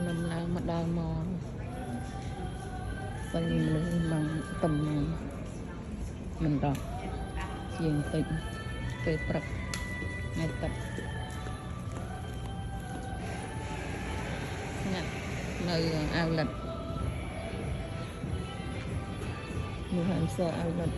nằm lại mà đào mò và nhìn lên bằng tầm mình đọc chuyện tình về bậc ngày tập nhặt nơi ao lật New Hampshire ao lật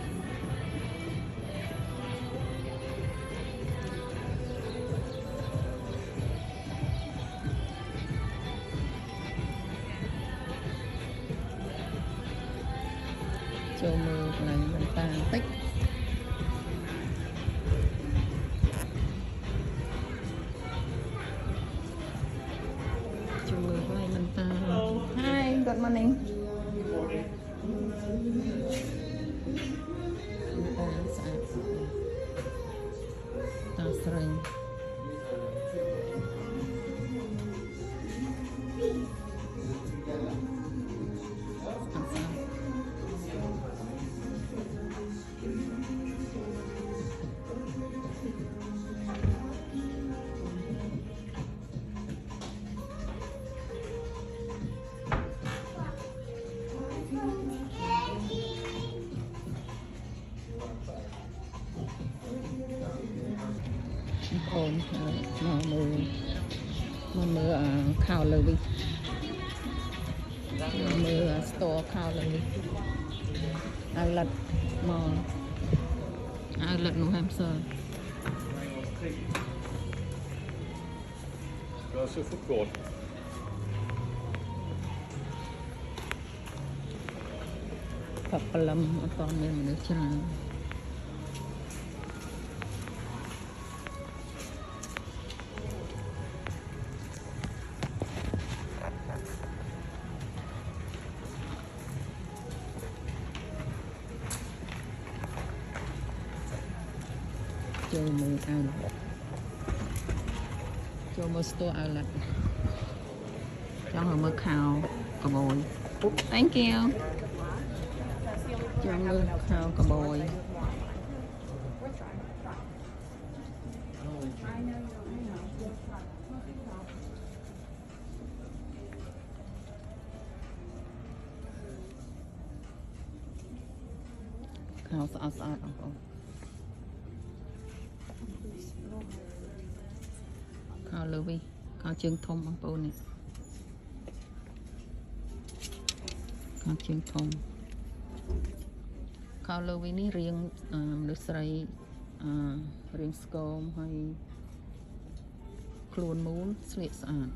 cho mưa này mình ta tích cho mưa này mình ta hi good morning ta sạch ta sering ôn mà mưa khảo lời đi mưa store khảo lời đi ao lật mò ao lật New Hampshire Alltså fotboll. Phật Lâm con mình nữa chứ chơi mưa ao lật cho mưa store ao lật cho người mưa khảo cà bồi thank you cho mưa khảo cà bồi khảo sạch không khảo lưu vi khảo chương thông bằng bồn này khảo chương thông khảo lưu vi ní riêng nước sấy riêng scone hay khuôn mún sliệt sạch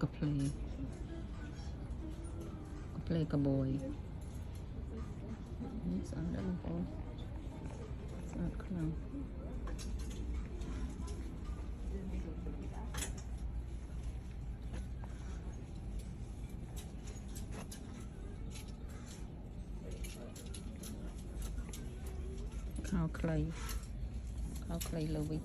cà phê cà bồi sao đó con sao không khao clay lưu ý